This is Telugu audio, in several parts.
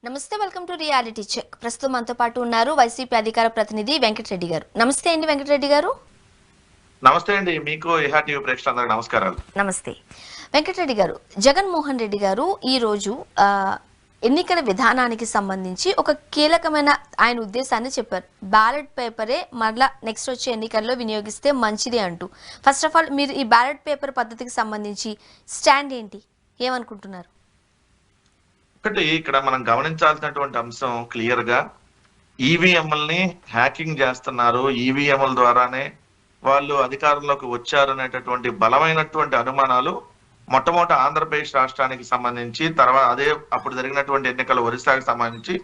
నమస్తే, వెల్కమ్ టు రియాలిటీ చెక్. ప్రస్తుతం మనతో పాటు ఉన్నారు వైసీపీ అధికార ప్రతినిధి వెంకటరెడ్డి గారు. నమస్తే అండి వెంకటరెడ్డి గారు. నమస్తే అండి, మీకు ఇహా టీవీ ప్రేక్షకులందరికీ నమస్కారాలు. నమస్తే వెంకటరెడ్డి గారు. జగన్మోహన్ రెడ్డి గారు ఈ రోజు ఎన్నికల విధానానికి సంబంధించి ఒక కీలకమైన ఆయన ఉద్దేశాన్ని చెప్పారు. బ్యాలెట్ పేపరే మరలా నెక్స్ట్ వచ్చే ఎన్నికల్లో వినియోగిస్తే మంచిది అంటూ. ఫస్ట్ ఆఫ్ ఆల్ మీరు ఈ బ్యాలెట్ పేపర్ పద్ధతికి సంబంధించి స్టాండ్ ఏంటి, ఏమనుకుంటున్నారు? ఒకటి ఇక్కడ మనం గమనించాల్సినటువంటి అంశం క్లియర్ గా ఈవీఎంఎల్ని హ్యాకింగ్ చేస్తున్నారు, ఈవీఎంఎల్ ద్వారానే వాళ్ళు అధికారంలోకి వచ్చారు అనేటటువంటి బలమైనటువంటి అనుమానాలు మొట్టమొదటి ఆంధ్రప్రదేశ్ రాష్ట్రానికి సంబంధించి, తర్వాత అదే అప్పుడు జరిగినటువంటి ఎన్నికలు ఒరిస్సాకి సంబంధించి,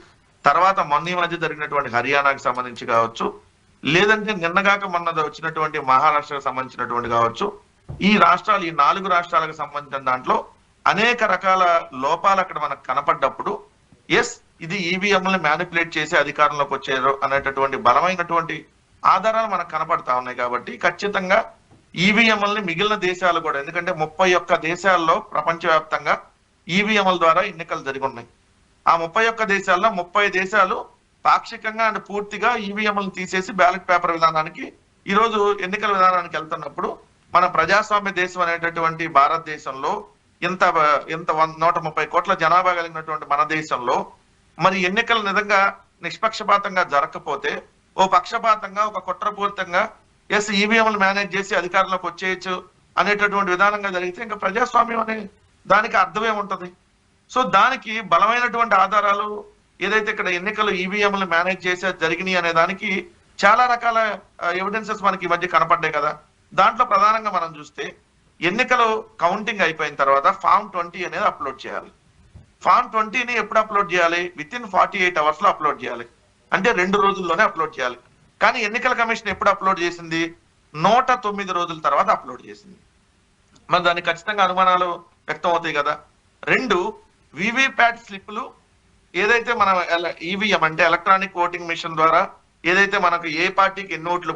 తర్వాత మొన్న మధ్య జరిగినటువంటి హర్యానాకి సంబంధించి కావచ్చు, లేదంటే నిన్నగాక మొన్న వచ్చినటువంటి మహారాష్ట్రకు సంబంధించినటువంటి కావచ్చు, ఈ రాష్ట్రాలు ఈ 4 రాష్ట్రాలకు సంబంధించిన దాంట్లో అనేక రకాల లోపాలు అక్కడ మనకు కనపడ్డప్పుడు ఎస్ ఇది ఈవీఎంని మ్యానిపులేట్ చేసి అధికారంలోకి వచ్చారు అనేటటువంటి బలమైనటువంటి ఆధారాలు మనకు కనపడతా ఉన్నాయి. కాబట్టి ఖచ్చితంగా ఈవీఎంఎల్ని మిగిలిన దేశాలు కూడా, ఎందుకంటే 31 దేశాల్లో ప్రపంచవ్యాప్తంగా ఈవీఎంఎల్ ద్వారా ఎన్నికలు జరిగి ఉన్నాయి. ఆ 31 దేశాల్లో 30 దేశాలు పాక్షికంగా అండ్ పూర్తిగా ఈవీఎంఎల్ని తీసేసి బ్యాలెట్ పేపర్ విధానానికి ఈరోజు ఎన్నికల విధానానికి వెళ్తున్నప్పుడు మన ప్రజాస్వామ్య దేశం అనేటటువంటి భారతదేశంలో ఇంత 130 కోట్ల జనాభా కలిగినటువంటి మన దేశంలో మరి ఎన్నికలు నిజంగా నిష్పక్షపాతంగా జరగకపోతే, ఓ పక్షపాతంగా ఒక కుట్రపూరితంగా ఎస్ ఈవీఎంలు మేనేజ్ చేసి అధికారంలోకి వచ్చేయచ్చు అనేటటువంటి విధానంగా జరిగితే ఇంకా ప్రజాస్వామ్యం అనే దానికి అర్థమే ఉంటది. సో దానికి బలమైనటువంటి ఆధారాలు ఏదైతే ఇక్కడ ఎన్నికలు ఈవీఎంలు మేనేజ్ చేసే జరిగినాయి అనే దానికి చాలా రకాల ఎవిడెన్సెస్ మనకి ఈ మధ్య కనపడ్డాయి కదా. దాంట్లో ప్రధానంగా మనం చూస్తే ఎన్నికలు కౌంటింగ్ అయిపోయిన తర్వాత ఫామ్ 20 అనేది అప్లోడ్ చేయాలి. ఫామ్ 20ని ఎప్పుడు అప్లోడ్ చేయాలి? విత్ ఇన్ 48 అవర్స్ లో అప్లోడ్ చేయాలి. అంటే 2 రోజుల్లోనే అప్లోడ్ చేయాలి. కానీ ఎన్నికల కమిషన్ ఎప్పుడు అప్లోడ్ చేసింది? 109 రోజుల తర్వాత అప్లోడ్ చేసింది. మరి దానికి ఖచ్చితంగా అనుమానాలు వ్యక్తం అవుతాయి కదా. 2 వివిప్యాట్ స్లిప్లు ఏదైతే మనం ఈవీఎం అంటే ఎలక్ట్రానిక్ ఓటింగ్ మిషన్ ద్వారా ఏదైతే మనకు ఏ పార్టీకి ఎన్ని ఓట్లు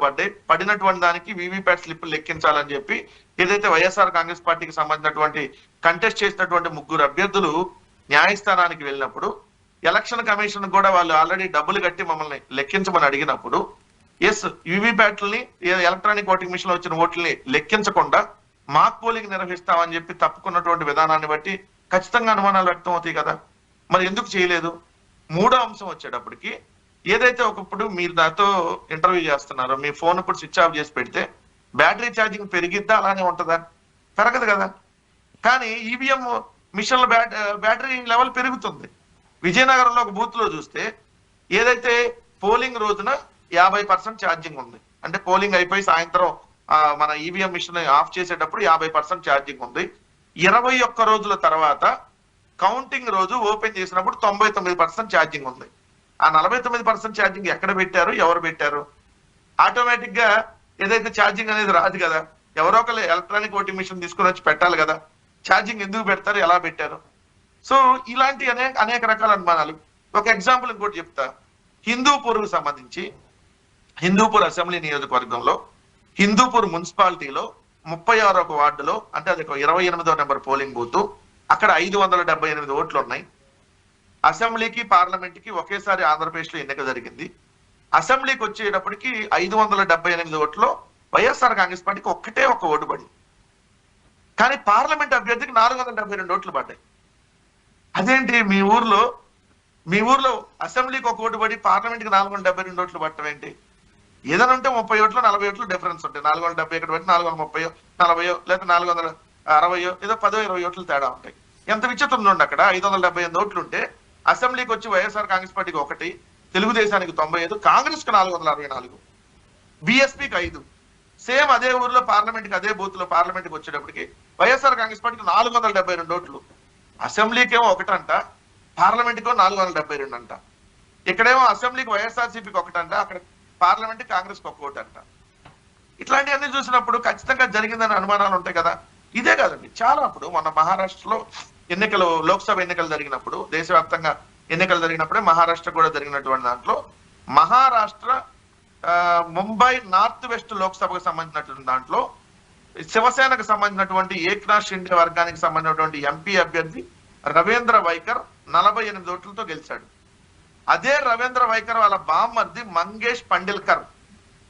పడినటువంటి దానికి వివిప్యాట్ స్లిప్లు లెక్కించాలని చెప్పి ఏదైతే వైఎస్ఆర్ కాంగ్రెస్ పార్టీకి సంబంధించినటువంటి కంటెస్ట్ చేసినటువంటి 3 అభ్యర్థులు న్యాయస్థానానికి వెళ్ళినప్పుడు ఎలక్షన్ కమిషన్ కూడా వాళ్ళు ఆల్రెడీ డబ్బులు కట్టి మమ్మల్ని లెక్కించమని అడిగినప్పుడు ఎస్ వివిప్యాట్లని ఎలక్ట్రానిక్ ఓటింగ్ మిషన్ లో వచ్చిన ఓట్లని లెక్కించకుండా మాక్ పోలింగ్ నిర్వహిస్తామని చెప్పి తప్పుకున్నటువంటి విధానాన్ని బట్టి ఖచ్చితంగా అనుమానాలు వ్యక్తం అవుతాయి కదా. మరి ఎందుకు చేయలేదు? 3వ అంశం వచ్చేటప్పటికి ఏదైతే ఒకప్పుడు మీరు నాతో ఇంటర్వ్యూ చేస్తున్నారో మీ ఫోన్ ఇప్పుడు స్విచ్ ఆఫ్ చేసి పెడితే బ్యాటరీ ఛార్జింగ్ పెరిగిద్దా అలానే ఉంటుందా? పెరగదు కదా. కానీ ఈవీఎం మిషన్ల బ్యాటరీ లెవెల్ పెరుగుతుంది. విజయనగరంలో ఒక బూత్ లో చూస్తే ఏదైతే పోలింగ్ రోజున 50% ఛార్జింగ్ ఉంది, అంటే పోలింగ్ అయిపోయి సాయంత్రం మన ఈవీఎం మిషన్ ఆఫ్ చేసేటప్పుడు 50% ఛార్జింగ్ ఉంది. 21 రోజుల తర్వాత కౌంటింగ్ రోజు ఓపెన్ చేసినప్పుడు 99% ఛార్జింగ్ ఉంది. ఆ 49% ఛార్జింగ్ ఎక్కడ పెట్టారు, ఎవరు పెట్టారు? ఆటోమేటిక్ గా ఏదైతే ఛార్జింగ్ అనేది రాదు కదా. ఎవరో ఒకరు ఎలక్ట్రానిక్ ఓటింగ్ మిషన్ తీసుకుని వచ్చి పెట్టాలి కదా. ఛార్జింగ్ ఎందుకు పెడతారు, ఎలా పెట్టారు? సో ఇలాంటి అనేక రకాల అనుమానాలు. ఒక ఎగ్జాంపుల్ ఇంకోటి చెప్తా. హిందూపూర్కు సంబంధించి హిందూపూర్ అసెంబ్లీ నియోజకవర్గంలో హిందూపూర్ మున్సిపాలిటీలో 36వ వార్డులో, అంటే అది 28వ నెంబర్ పోలింగ్ బూత్, అక్కడ 578 ఓట్లు ఉన్నాయి. అసెంబ్లీకి పార్లమెంట్ కి ఒకేసారి ఆంధ్రప్రదేశ్ లో ఎన్నిక జరిగింది. అసెంబ్లీకి వచ్చేటప్పటికి 578 ఓట్లు వైఎస్ఆర్ కాంగ్రెస్ పార్టీకి ఒక్కటే ఒక ఓటు పడి, కానీ పార్లమెంట్ అభ్యర్థికి 472 ఓట్లు పడ్డాయి. అదేంటి మీ ఊర్లో అసెంబ్లీకి ఒక ఓటు పడి పార్లమెంట్ కి 472 ఓట్లు పట్టడం ఏంటి? ఏదైనా ఉంటే 30 ఓట్లు 40 ఓట్లు డిఫరెన్స్ ఉంటాయి. 470 ఇక్కడ పెట్టి 430 40 లేదా 460 ఏదో 10-20 ఓట్లు తేడా ఉంటాయి. ఎంత విచిత్రం ఉండి అక్కడ 578 ఓట్లు ఉంటే అసెంబ్లీకి వచ్చి వైఎస్ఆర్ కాంగ్రెస్ పార్టీకి 1, తెలుగుదేశానికి 95, కాంగ్రెస్ కి 464, బిఎస్పీకి 5. సేమ్ అదే ఊర్లో పార్లమెంట్ కి అదే బూత్ లో పార్లమెంట్ కి వచ్చేటప్పటికి వైఎస్ఆర్ కాంగ్రెస్ పార్టీకి 472 ఓట్లు. అసెంబ్లీకేమో 1 అంట, పార్లమెంట్ కో 472 అంట. ఇక్కడేమో అసెంబ్లీకి వైఎస్ఆర్సీపీకి 1 అంట, అక్కడ పార్లమెంట్ కాంగ్రెస్ కి 1 ఓటు అంట. ఇట్లాంటివన్నీ చూసినప్పుడు ఖచ్చితంగా జరిగిందని అనుమానాలు ఉంటాయి కదా. ఇదే కాదండి, చాలా అప్పుడు మన మహారాష్ట్రలో ఎన్నికలు, లోక్సభ ఎన్నికలు జరిగినప్పుడు, దేశవ్యాప్తంగా ఎన్నికలు జరిగినప్పుడే మహారాష్ట్ర కూడా జరిగినటువంటి దాంట్లో మహారాష్ట్ర ముంబై నార్త్ వెస్ట్ లోక్సభకు సంబంధించినటువంటి దాంట్లో శివసేనకు సంబంధించినటువంటి ఏక్నాథ్ షిండే వర్గానికి సంబంధించినటువంటి ఎంపీ అభ్యర్థి రవీంద్ర వైకర్ 48 ఓట్లతో గెలిచాడు. అదే రవీంద్ర వైఖర్ వాళ్ళ బామ్మర్ది మంగేష్ పండిల్కర్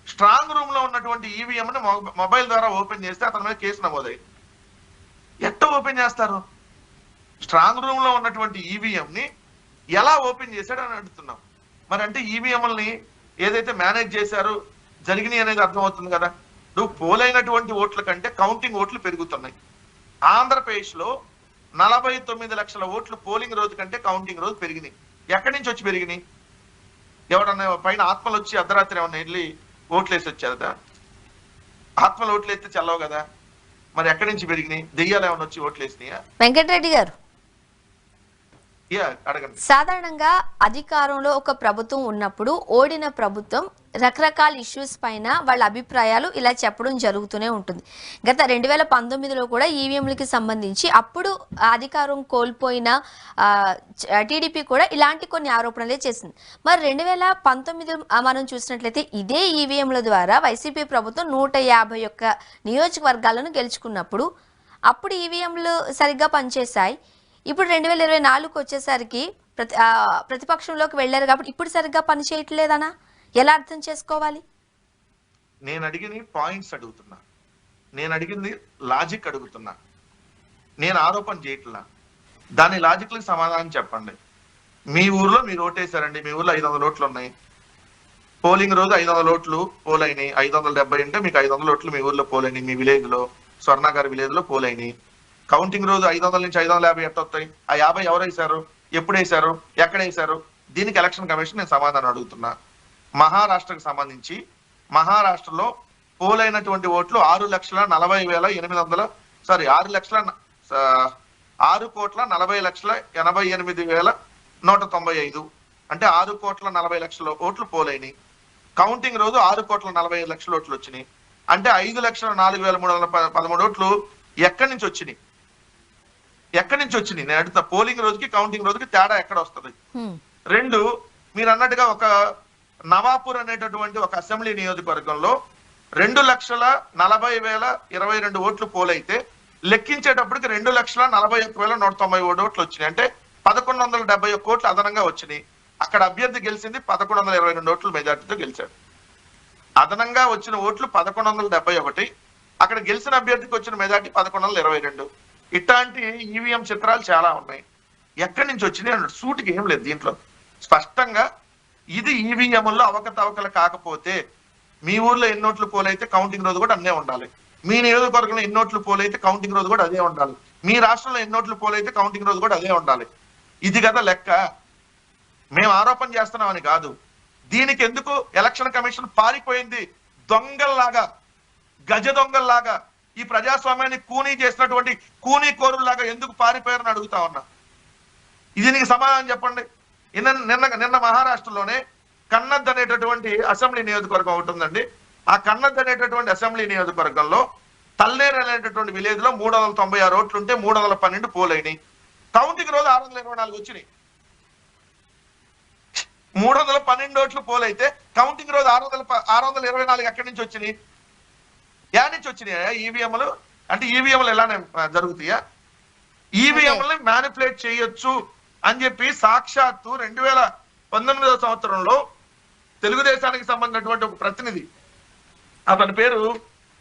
స్ట్రాంగ్ రూమ్ లో ఉన్నటువంటి ఈవీఎం ని మొబైల్ ద్వారా ఓపెన్ చేస్తే అతని మీద కేసు నమోదైంది. ఎట్ట ఓపెన్ చేస్తారు? స్ట్రాంగ్ రూమ్ లో ఉన్నటువంటి ఈవీఎం ని ఎలా ఓపెన్ చేశాడు అని అడుగుతున్నాం. మరి అంటే ఈవీఎంలని ఏదైతే మేనేజ్ చేశారో జరిగినాయి అనేది అర్థమవుతుంది కదా. నువ్వు పోలైనటువంటి ఓట్ల కంటే కౌంటింగ్ ఓట్లు పెరుగుతున్నాయి. ఆంధ్రప్రదేశ్ లో 49 లక్షల ఓట్లు పోలింగ్ రోజు కంటే కౌంటింగ్ రోజు పెరిగినాయి. ఎక్కడి నుంచి వచ్చి పెరిగినాయి? ఎవడన్నా పైన ఆత్మలు వచ్చి అర్ధరాత్రి ఏమన్నా వెళ్ళి ఓట్లు వేసి వచ్చారదా? ఆత్మలు ఓట్లు వేస్తే చల్లవు కదా. మరి ఎక్కడి నుంచి పెరిగినాయి? దెయ్యాలు ఏమన్నా వచ్చి ఓట్లు వేసినాయా? వెంకటరెడ్డి గారు, అడగండి. సాధారణంగా అధికారంలో ఒక ప్రభుత్వం ఉన్నప్పుడు ఓడిన ప్రభుత్వం రకరకాల ఇష్యూస్ పైన వాళ్ళ అభిప్రాయాలు ఇలా చెప్పడం జరుగుతూనే ఉంటుంది. గత 2019లో కూడా ఈవీఎంలకి సంబంధించి అప్పుడు అధికారం కోల్పోయిన టీడీపీ కూడా ఇలాంటి కొన్ని ఆరోపణలే చేసింది. మరి 2019 మనం చూసినట్లయితే ఇదే ఈవీఎంల ద్వారా వైసీపీ ప్రభుత్వం 151 నియోజకవర్గాలను గెలుచుకున్నప్పుడు అప్పుడు ఈవీఎంలు సరిగ్గా పనిచేశాయి. ఇప్పుడు 2024కు వచ్చేసరికి ప్రతిపక్షంలోకి వెళ్ళారు కాబట్టి ఇప్పుడు సరిగ్గా పని చేయట్లేదనా ఎలా అర్థం చేసుకోవాలి? నేను అడిగింది పాయింట్స్ అడుగుతున్నా, నేను అడిగింది లాజిక్ అడుగుతున్నా, నేను ఆరోపణ చేయట్లా. దాని లాజిక్లకు సమాధానం చెప్పండి. మీ ఊర్లో మీరు ఓటేశారండి, మీ ఊర్లో 500 ఓట్లు ఉన్నాయి. పోలింగ్ రోజు 500 ఓట్లు పోలైనాయి. 570 అంటే మీకు 500 ఓట్లు మీ ఊర్లో పోలైనాయి. మీ విలేజ్ లో, స్వర్ణగారి విలేజ్ లో పోలైనాయి. కౌంటింగ్ రోజు 500 నుంచి 550 ఎట్ట వస్తాయి? ఆ 50 ఎవరు వేశారు, ఎప్పుడు వేశారు, ఎక్కడ వేశారు? దీనికి ఎలక్షన్ కమిషన్ నేను సమాధానం అడుగుతున్నా. మహారాష్ట్రకు సంబంధించి మహారాష్ట్రలో పోలైనటువంటి ఓట్లు 6,40,800 6,40,88,195 అంటే 6,40,00,000 ఓట్లు పోలైనాయి. కౌంటింగ్ రోజు 6,45,00,000 ఓట్లు వచ్చినాయి. అంటే 5,04,313 ఓట్లు ఎక్కడి నుంచి వచ్చినాయి? నేను అడుగుతా. పోలింగ్ రోజుకి కౌంటింగ్ రోజుకి తేడా ఎక్కడ వస్తుంది? రెండు, మీరు అన్నట్టుగా ఒక నవాపూర్ అనేటటువంటి ఒక అసెంబ్లీ నియోజకవర్గంలో 2,40,022 ఓట్లు పోలైతే లెక్కించేటప్పటికి 2,41,191 ఓట్లు వచ్చినాయి. అంటే 1,171 ఓట్లు అదనంగా వచ్చినాయి. అక్కడ అభ్యర్థి గెలిచింది 1,122 ఓట్లు మెజార్టీతో గెలిచాడు. అదనంగా వచ్చిన ఓట్లు 1,171, అక్కడ గెలిచిన అభ్యర్థికి వచ్చిన మెజార్టీ 1,122. ఇట్లాంటి ఈవీఎం చిత్రాలు చాలా ఉన్నాయి. ఎక్కడి నుంచి వచ్చినాయి అన్నాడు. సూటికి ఏం లేదు దీంట్లో. స్పష్టంగా ఇది ఈవీఎంలో అవకతవకలు కాకపోతే మీ ఊర్లో ఎన్ని ఓట్లు పోలైతే కౌంటింగ్ రోజు కూడా అన్నే ఉండాలి. మీ నియోజకవర్గంలో ఎన్ని ఓట్లు పోలైతే కౌంటింగ్ రోజు కూడా అదే ఉండాలి. మీ రాష్ట్రంలో ఎన్ని ఓట్లు పోలైతే కౌంటింగ్ రోజు కూడా అదే ఉండాలి. ఇది కదా లెక్క. మేము ఆరోపణ చేస్తున్నామని కాదు. దీనికి ఎందుకు ఎలక్షన్ కమిషన్ పారిపోయింది? దొంగల్లాగా, గజ దొంగల్లాగా, ఈ ప్రజాస్వామ్యాన్ని కూనీ చేసినటువంటి కూనీ కోరుల్లాగా ఎందుకు పారిపోయారని అడుగుతా ఉన్నా. దీనికి సమాధానం చెప్పండి. నిన్న మహారాష్ట్రలోనే కన్నద్ అనేటటువంటి అసెంబ్లీ నియోజకవర్గం ఒకటి ఉందండి. ఆ కన్నద్ అనేటటువంటి అసెంబ్లీ నియోజకవర్గంలో తల్లేరు అనేటటువంటి విలేజ్ లో 396 ఓట్లు ఉంటే 312 పోలైనాయి. కౌంటింగ్ రోజు 624 వచ్చినాయి. 312 ఓట్లు పోలైతే కౌంటింగ్ రోజు 624 ఎక్కడి నుంచి వచ్చినాయి? యాడ్ నుంచి వచ్చినాయా ఈవీఎంలు? అంటే ఈవీఎంలు ఎలానే జరుగుతాయా? ఈవీఎంలని మ్యానిపులేట్ చేయొచ్చు అని చెప్పి సాక్షాత్తు 2019వ సంవత్సరంలో తెలుగుదేశానికి సంబంధించినటువంటి ఒక ప్రతినిధి, అతని పేరు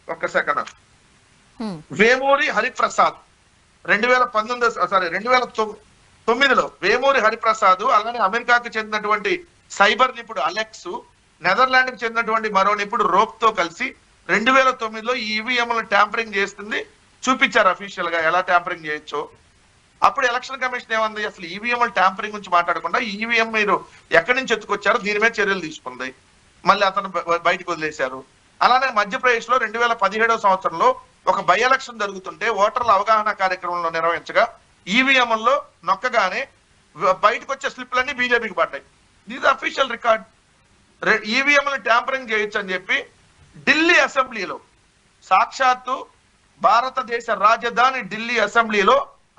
ఒక్క సెకండ్, వేమూరి హరిప్రసాద్, 2009లో వేమూరి హరిప్రసాద్, అలానే అమెరికాకు చెందినటువంటి సైబర్ నిపుణుడు అలెక్స్, నెదర్లాండ్ కి చెందినటువంటి మరో నిపుణుడు రోప్ తో కలిసి 2009లో ఈ ఈవీఎంలను ట్యాంపరింగ్ చేస్తుంది చూపించారు అఫీషియల్ గా ఎలా ట్యాంపరింగ్ చేయొచ్చో. అప్పుడు ఎలక్షన్ కమిషన్ ఏమంది? అసలు ఈవీఎంల ట్యాంపరింగ్ గురించి మాట్లాడకుండా ఈవీఎం మీరు ఎక్కడి నుంచి ఎత్తుకొచ్చారో దీని మీద చర్యలు తీసుకుంది. మళ్ళీ అతను బయటకు వదిలేశారు. అలానే మధ్యప్రదేశ్ లో 2017వ సంవత్సరంలో ఒక బై ఎలక్షన్ జరుగుతుంటే ఓటర్ల అవగాహన కార్యక్రమంలో నిర్వహించగా ఈవీఎంల్లో నొక్కగానే బయటకు వచ్చే స్లిప్లన్నీ బీజేపీకి పడ్డాయి. ఇది అఫీషియల్ రికార్డ్. ఈవీఎంలను ట్యాంపరింగ్ చేయొచ్చు అని చెప్పి ఢిల్లీ అసెంబ్లీలో, సాక్షాత్తు భారతదేశ రాజధాని ఢిల్లీ అసెంబ్లీలో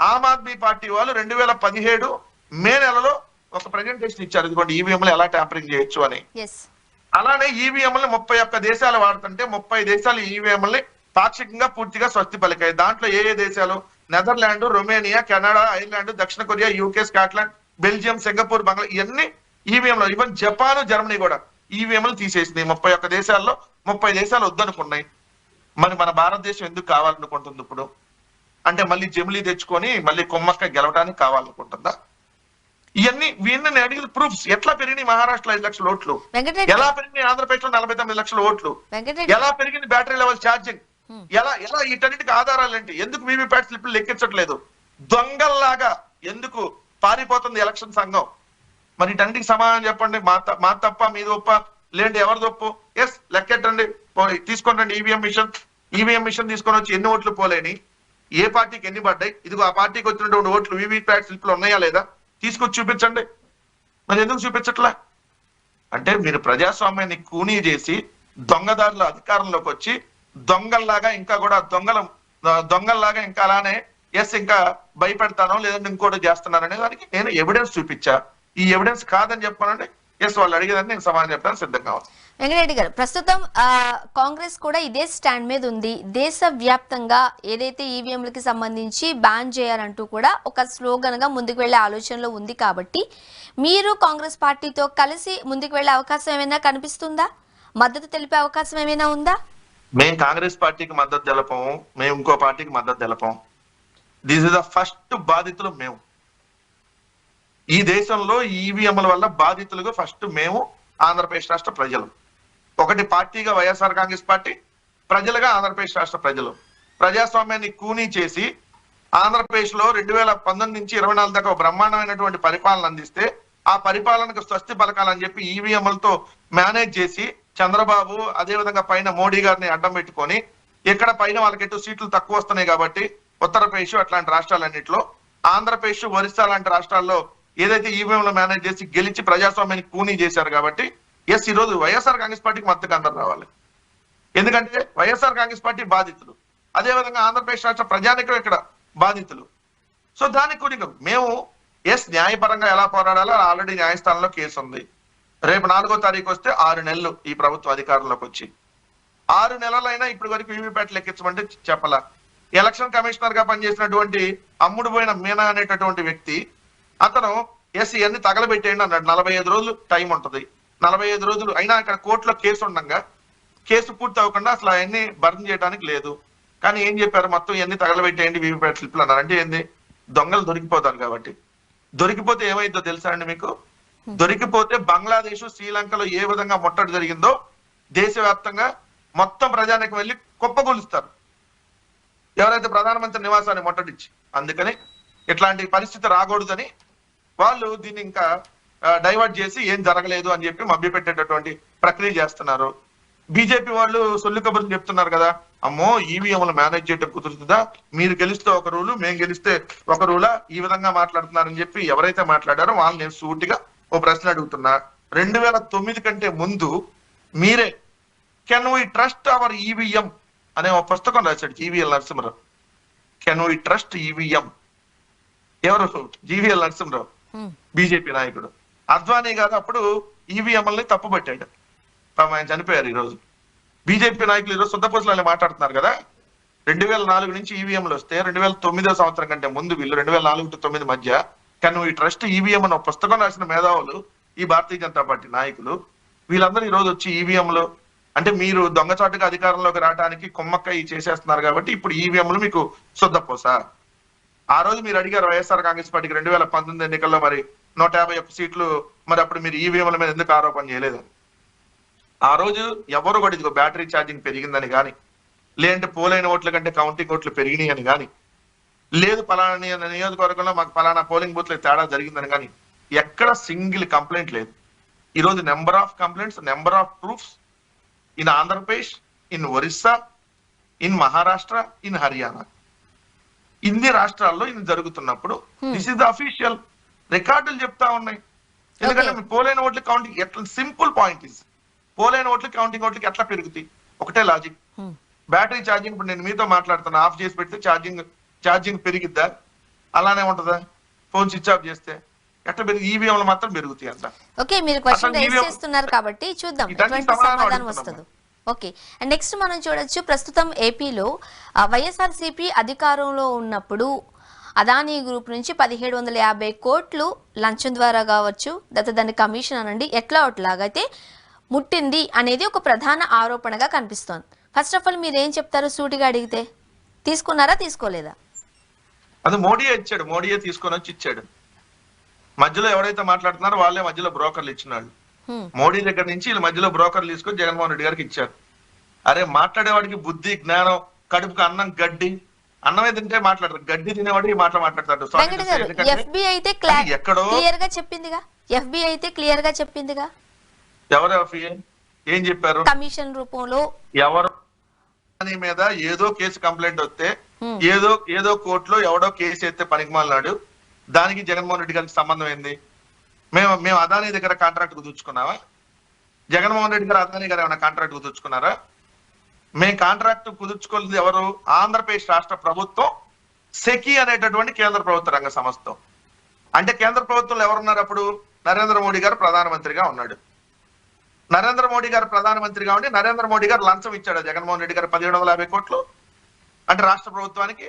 ఆమ్ ఆద్మీ పార్టీ వాళ్ళు 2017 మే నెలలో ఒక ప్రెజెంటేషన్ ఇచ్చారు. ఇదిగోండి ఈవీఎంలు ఎలా ట్యాంపరింగ్ చేయొచ్చు అని. అలానే ఈవీఎంలు 31 దేశాలు వాడుతుంటే 30 దేశాలు ఈవీఎంల్ని పాక్షికంగా పూర్తిగా స్వస్తి పలికాయి. దాంట్లో ఏ దేశాలు? నెదర్లాండ్, రొమేనియా, కెనడా, ఐర్లాండ్, దక్షిణ Korea, UK, Scotland, Belgium, Singapore, Bangla ఇవన్నీ ఈవీఎంలు. ఈవెన్ జపాన్, జర్మనీ కూడా ఈవీఎంలు తీసేసింది. 31 దేశాల్లో 30 దేశాలు వద్దనుకున్నాయి. మరి మన భారతదేశం ఎందుకు కావాలనుకుంటుంది ఇప్పుడు? అంటే మళ్ళీ జమిలీ తెచ్చుకొని మళ్ళీ కొమ్మక్క గెలవడానికి కావాలనుకుంటుందా? ఇవన్నీ వీళ్ళని అడిగిన ప్రూఫ్స్. ఎట్లా పెరిగినాయి మహారాష్ట్రలో 5 లక్షల ఓట్లు, ఎలా పెరిగినాయి ఆంధ్రప్రదేశ్ లో 49 లక్షల ఓట్లు, ఎలా పెరిగింది బ్యాటరీ లెవెల్ ఛార్జింగ్, ఎలా వీటన్నిటికి ఆధారాలు ఏంటి? ఎందుకు వీవీప్యాట్ స్లిప్లు లెక్కించట్లేదు? దొంగల్లాగా ఎందుకు పారిపోతుంది ఎలక్షన్ సంఘం? మరి వీటన్నిటికి సమాధానం చెప్పండి. మా తప్ప మీది ఒప్ప లేండి, ఎవరి తప్పు? ఎస్, లెక్కెట్టండి, తీసుకొని రండి ఈవీఎం మిషన్ తీసుకొని వచ్చి ఎన్ని ఓట్లు పోలేని, ఏ పార్టీకి ఎన్ని పడ్డాయి, ఇదిగో ఆ పార్టీకి వచ్చినటువంటి ఓట్లు వీవీప్యాట్ స్లిప్లు ఉన్నాయా లేదా తీసుకొచ్చి చూపించండి. మరి ఎందుకు చూపించట్లా? అంటే మీరు ప్రజాస్వామ్యాన్ని కూనీ చేసి దొంగదారుల అధికారంలోకి వచ్చి దొంగల్లాగా ఇంకా కూడా దొంగల్లాగా ఇంకా అలానే ఇంకా భయపెడతానో లేదంటే ఇంకోటి చేస్తున్నారనే దానికి నేను ఎవిడెన్స్ చూపించా. ఈ ఎవిడెన్స్ కాదని చెప్పానంటే వాళ్ళు అడిగేదాన్ని నేను సమాధానం చెప్పడానికి సిద్ధంగా ఉంది. వెంకటరెడ్డి గారు, ప్రస్తుతం కాంగ్రెస్ కూడా ఇదే స్టాండ్ మీద ఉంది. దేశ వ్యాప్తంగా ఏదైతే ఈవీఎంలకి సంబంధించి బ్యాన్ చేయాలంటూ కూడా ఒక స్లోగన్ గా ముందుకు వెళ్లే ఆలోచనలో ఉంది. కాబట్టి మీరు కాంగ్రెస్ పార్టీతో కలిసి ముందుకు వెళ్లే అవకాశం ఏమైనా కనిపిస్తుందా? మద్దతు తెలిపే అవకాశం ఏమైనా ఉందా? మేము కాంగ్రెస్ పార్టీకి మద్దతు తెలపము, మేము ఇంకో పార్టీకి మద్దతు తెలపం. దిస్ ఇస్ ద ఫస్ట్ బాధితులు మేము. ఈ దేశంలో ఈవీఎంల వల్ల బాధితులుగా ఫస్ట్ మేము ఆంధ్రప్రదేశ్ రాష్ట్ర ప్రజలు. ఒకటి పార్టీగా వైఎస్ఆర్ కాంగ్రెస్ పార్టీ, ప్రజలుగా ఆంధ్రప్రదేశ్ రాష్ట్ర ప్రజలు. ప్రజాస్వామ్యాన్ని కూనీ చేసి ఆంధ్రప్రదేశ్ లో 2019 నుంచి 24 దాకా బ్రహ్మాండమైనటువంటి పరిపాలన అందిస్తే ఆ పరిపాలనకు స్వస్తి పలకాలని చెప్పి ఈవీఎంలతో మేనేజ్ చేసి చంద్రబాబు అదేవిధంగా పైన మోడీ గారిని అడ్డం పెట్టుకొని ఇక్కడ పైన వాళ్ళకి ఎటు సీట్లు తక్కువ వస్తున్నాయి కాబట్టి ఉత్తరప్రదేశ్ అట్లాంటి రాష్ట్రాలన్నింటిలో, ఆంధ్రప్రదేశ్, ఒరిస్సా లాంటి రాష్ట్రాల్లో ఏదైతే ఈవీఎంలు మేనేజ్ చేసి గెలిచి ప్రజాస్వామ్యాన్ని కూనీ చేశారు కాబట్టి ఎస్, ఈ రోజు వైఎస్ఆర్ కాంగ్రెస్ పార్టీకి మద్దతుగా అందరు రావాలి. ఎందుకంటే వైఎస్ఆర్ కాంగ్రెస్ పార్టీ బాధితులు, అదేవిధంగా ఆంధ్రప్రదేశ్ రాష్ట్ర ప్రజానికం ఇక్కడ బాధితులు. సో దానికి కూడా మేము ఎస్ న్యాయపరంగా ఎలా పోరాడాలో ఆల్రెడీ న్యాయస్థానంలో కేసు ఉంది. రేపు 4వ తారీఖు వస్తే 6 నెలలు ఈ ప్రభుత్వ అధికారంలోకి వచ్చి 6 నెలలైనా ఇప్పటి వరకు వీవీప్యాట్ లెక్కించమంటే చెప్పలా. ఎలక్షన్ కమిషనర్ గా పనిచేసినటువంటి అమ్ముడు పోయిన మీనా అనేటటువంటి వ్యక్తి అతను ఎస్ ఇవన్నీ తగలబెట్టేయండి అన్నాడు. 45 రోజులు టైం ఉంటుంది. 45 రోజులు అయినా ఇక్కడ కోర్టులో కేసు ఉండగా కేసు పూర్తి అవ్వకుండా అసలు అవన్నీ బర్న్ చేయడానికి లేదు. కానీ ఏం చెప్పారు? మొత్తం ఇవన్నీ తగలబెట్టేయండి వీవీప్యాట్ స్లిప్లు అన్నారు. అంటే ఏంది? దొంగలు దొరికిపోతారు కాబట్టి. దొరికిపోతే ఏమైందో తెలుసా అండి మీకు? దొరికిపోతే బంగ్లాదేశ్, శ్రీలంకలో ఏ విధంగా ముట్టడి జరిగిందో దేశవ్యాప్తంగా మొత్తం ప్రజానికి వెళ్ళి కుప్పగొలుస్తారు ఎవరైతే ప్రధానమంత్రి నివాసాన్ని ముట్టడిచ్చి. అందుకని ఇట్లాంటి పరిస్థితి రాకూడదని వాళ్ళు దీన్ని ఇంకా డైవర్ట్ చేసి ఏం జరగలేదు అని చెప్పి మభ్యపెట్టేటటువంటి ప్రక్రియ చేస్తున్నారు. బీజేపీ వాళ్ళు సొల్లు కబుర్లు చెప్తున్నారు కదా, అమ్మో ఈవీఎంలు మేనేజ్ చేయటం కుదురుతుందా, మీరు గెలిస్తే ఒక రూలు, మేము గెలిస్తే ఒక రూలా, ఈ విధంగా మాట్లాడుతున్నారని చెప్పి ఎవరైతే మాట్లాడారో వాళ్ళు నేను సూటిగా ఓ ప్రశ్న అడుగుతున్నా. 2009 కంటే ముందు మీరే can we trust our EVM అనే ఒక పుస్తకం రాశాడు GVL Narasimharao. Can we trust EVM? ఎవరు? జీవీఎల్ నరసింహరావు, బీజేపీ నాయకుడు. అద్వానీ గారు అప్పుడు ఈవీఎంలని తప్పుపట్టాడు. ఆయన చనిపోయారు. ఈ రోజు బీజేపీ నాయకులు ఈరోజు శుద్ధపూసలు మాట్లాడుతున్నారు కదా. 2004 నుంచి ఈవీఎంలు వస్తే 2009 సంవత్సరం కంటే ముందు వీళ్ళు 2004 to 2009 మధ్య కెన్ వి ట్రస్ట్ ఈవీఎం అని ఒక పుస్తకం రాసిన మేధావులు ఈ భారతీయ జనతా పార్టీ నాయకులు వీళ్ళందరూ ఈ రోజు వచ్చి ఈవీఎంలు అంటే మీరు దొంగచాటుగా అధికారంలోకి రావడానికి కొమ్మక్క చేసేస్తున్నారు కాబట్టి ఇప్పుడు ఈవీఎంలు మీకు శుద్ధపోసా. ఆ రోజు మీరు అడిగారు వైఎస్ఆర్ కాంగ్రెస్ పార్టీకి 2019 ఎన్నికల్లో మరి 151 సీట్లు, మరి అప్పుడు మీరు ఈవీఎంల మీద ఎందుకు ఆరోపణ చేయలేదని. ఆ రోజు ఎవరు కూడా ఇదిగో బ్యాటరీ ఛార్జింగ్ పెరిగిందని కానీ, లేదంటే పోలైన ఓట్ల కంటే కౌంటింగ్ ఓట్లు పెరిగినాయి అని కానీ, లేదు పలానా నియోజకవర్గంలో మాకు పలానా పోలింగ్ బూత్లో తేడా జరిగిందని కానీ ఎక్కడ సింగిల్ కంప్లైంట్ లేదు. ఈ రోజు number of complaints, number of proofs in Andhra Pradesh, in Orissa, in Maharashtra, in Haryana, ఇన్ని రాష్ట్రాల్లో ఇది జరుగుతున్నప్పుడు దిస్ ఇస్ ద అఫీషియల్ రికార్డులు చెప్తా ఉన్నాయి. ఎందుకంటే మీ పోలైన ఓట్లు కౌంటింగ్ ఎట్లా, సింపుల్ పాయింట్ ఇస్ పోలైన ఓట్లు కౌంటింగ్ ఓట్లకి ఎట్లా పెరుగుతాయి? ఒకటే లాజిక్. బ్యాటరీ ఛార్జింగ్ ఇప్పుడు నేను మీతో మాట్లాడుతాను, ఆఫ్ చేసి పెడితే ఛార్జింగ్ పెరిగిద్దా? అలానే ఉంటదా? ఫోన్ స్విచ్ ఆఫ్ చేస్తే ఎట్లా పెరిగి? ఈవీఎంలు మాత్రం పెరుగుతాయి అంట. ఓకే, మీరు క్వశ్చన్ రైజ్ చేస్తున్నారు కాబట్టి చూద్దాం ఎటువంటి సమాధానం వస్తుందో. ఓకే, అండ్ నెక్స్ట్ మనం చూడొచ్చు, ప్రస్తుతం ఏపీలో వైఎస్ఆర్సీపీ అధికారంలో ఉన్నప్పుడు అదానీ గ్రూప్ నుంచి 1750 కోట్లు లంచం ద్వారా కావచ్చు, దాని కమిషన్ అనండి, ఎట్లా ఒకలాగైతే ముట్టింది అనేది ఒక ప్రధాన ఆరోపణగా కనిపిస్తోంది. ఫస్ట్ ఆఫ్ ఆల్ మీరు ఏం చెప్తారు సూటిగా అడిగితే? తీసుకున్నారా తీసుకోలేదా? అది మోడీయే ఇచ్చాడు, మోడీయే తీసుకొని వచ్చి ఇచ్చాడు. మధ్యలో ఎవరైతే మాట్లాడుతున్నారో వాళ్ళే మధ్యలో బ్రోకర్లు ఇచ్చినాళ్ళు. మోడీ దగ్గర నుంచి వీళ్ళ మధ్యలో బ్రోకర్లు తీసుకొని జగన్మోహన్ రెడ్డి గారికి ఇచ్చారు. అరే మాట్లాడేవాడికి బుద్ధి జ్ఞానం, కడుపుకు అన్నం గడ్డి, అన్నమే తింటే మాట్లాడరు, గడ్డి తినేవాడు ఈ మాట మాట్లాడతాడు. ఎఫ్బి అయితే క్లియర్ గా చెప్పిందిగా, ఎఫ్బి అయితే క్లియర్ గా చెప్పిందిగా. ఎవరు ఏం చెప్పారు? కమిషన్ రూపంలో ఎవరు మీద ఏదో కేసు కంప్లైంట్ వస్తే ఏదో కోర్టులో ఎవడో కేసు ఎత్తే పనికిమాలినాడు, దానికి జగన్మోహన్ రెడ్డి గారికి సంబంధం ఏంది? మేము అదానీ దగ్గర కాంట్రాక్ట్ కుదుర్చుకున్నావా? జగన్మోహన్ రెడ్డి గారు అదానీ గారు ఏమైనా కాంట్రాక్ట్ కుదుర్చుకున్నారా? మేము కాంట్రాక్ట్ కుదుర్చుకోలేదు ఎవరు? ఆంధ్రప్రదేశ్ రాష్ట్ర ప్రభుత్వం, సెకీ అనేటటువంటి కేంద్ర ప్రభుత్వ రంగ సంస్థ. అంటే కేంద్ర ప్రభుత్వంలో ఎవరున్నారు అప్పుడు? నరేంద్ర మోడీ గారు ప్రధానమంత్రిగా ఉన్నాడు. నరేంద్ర మోడీ గారు ప్రధానమంత్రిగా ఉండి నరేంద్ర మోడీ గారు లంచం ఇచ్చాడు జగన్మోహన్ రెడ్డి గారు 1750 కోట్లు. అంటే రాష్ట్ర ప్రభుత్వానికి,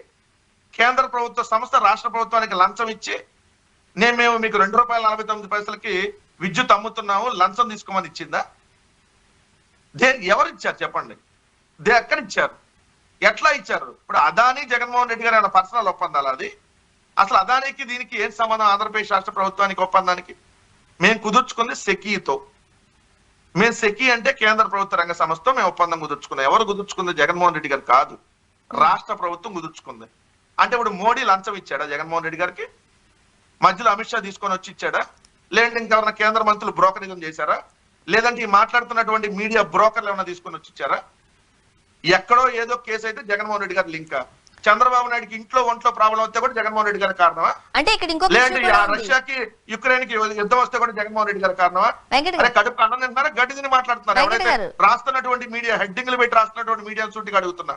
కేంద్ర ప్రభుత్వ సంస్థ రాష్ట్ర ప్రభుత్వానికి లంచం ఇచ్చి మేము మీకు ₹2.49 విద్యుత్ అమ్ముతున్నాము, లంచం తీసుకోమని ఇచ్చిందా? ఎవరు ఇచ్చారు చెప్పండి? ఎక్కడ ఇచ్చారు? ఎట్లా ఇచ్చారు? ఇప్పుడు అదానీ జగన్మోహన్ రెడ్డి గారు ఏమైనా పర్సనల్ ఒప్పందాలు? అది అసలు అదానీకి దీనికి ఏం సంబంధం? ఆంధ్రప్రదేశ్ రాష్ట్ర ప్రభుత్వానికి ఒప్పందానికి మేము కుదుర్చుకుంది సెకీతో. మేము సెకీ అంటే కేంద్ర ప్రభుత్వ రంగ సంస్థతో మేము ఒప్పందం కుదుర్చుకున్నాం. ఎవరు కుదుర్చుకుంది? జగన్మోహన్ రెడ్డి గారు కాదు, రాష్ట్ర ప్రభుత్వం కుదుర్చుకుంది. అంటే ఇప్పుడు మోడీ లంచం ఇచ్చాడా జగన్మోహన్ రెడ్డి గారికి? మధ్యలో అమిత్ షా తీసుకొని వచ్చి ఇచ్చాడా? లేదంటే ఇంకెవరైనా కేంద్ర మంత్రులు బ్రోకరిజం చేశారా? లేదంటే ఈ మాట్లాడుతున్నటువంటి మీడియా బ్రోకర్లు ఏమైనా తీసుకొని వచ్చి ఇచ్చారా? ఎక్కడో ఏదో కేసు అయితే జగన్మోహన్ రెడ్డి గారు లింకా? చంద్రబాబు నాయుడుకి ఒంట్లో ప్రాబ్లం వస్తే కూడా జగన్మోహన్ రెడ్డి గారి కారణమా? అంటే లేదంటే రష్యాకి యుక్రెయిన్ కి యుద్ధం వస్తే కూడా జగన్మోహన్ రెడ్డి గారి కారణమా? అరే కడుపు అన్నం తింటున్నారా, గడ్డి తిని మాట్లాడుతున్నారు. ఎవరైతే రాస్తున్నటువంటి మీడియా హెడ్డింగ్లు పెట్టి రాస్తున్నటువంటి మీడియా సూటిగా అడుగుతున్నా.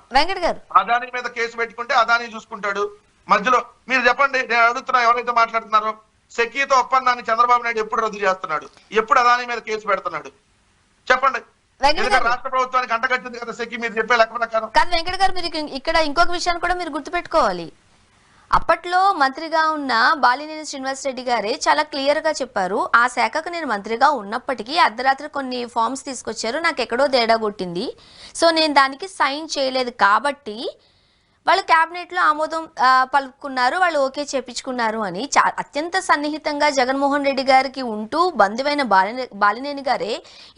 అదానీ మీద కేసు పెట్టుకుంటే అదానీ చూసుకుంటాడు. మధ్యలో మీరు చెప్పండి, నేను అడుగుతున్నా, ఎవరైతే మాట్లాడుతున్నారో సెకీతో ఒప్పందాన్ని చంద్రబాబు నాయుడు ఎప్పుడు రద్దు చేస్తున్నాడు? ఎప్పుడు అదానీ మీద కేసు పెడుతున్నాడు? చెప్పండి. రాష్ట్ర ప్రభుత్వానికి అంటగట్టింది కదా సెకీ, మీరు చెప్పే లెక్క ప్రకారం. కాదు వెంకట గారు, మీరు ఇక్కడ ఇంకొక విషయాన్ని కూడా మీరు గుర్తుపెట్టుకోవాలి. అప్పట్లో మంత్రిగా ఉన్న బాలినేని శ్రీనివాసరెడ్డి గారే చాలా క్లియర్ గా చెప్పారు, ఆ శాఖకు నేను మంత్రిగా ఉన్నప్పటికీ అర్ధరాత్రి కొన్ని ఫార్మ్స్ తీసుకొచ్చారు, నాకు ఎక్కడో తేడా కొట్టింది, సో నేను దానికి సైన్ చేయలేదు కాబట్టి వాళ్ళు క్యాబినెట్ లో ఆమోదం పలుకున్నారు, వాళ్ళు ఓకే చేపించుకున్నారు అని అత్యంత సన్నిహితంగా జగన్మోహన్ రెడ్డి గారికి ఉంటూ బంధువైన బాలినేని గారే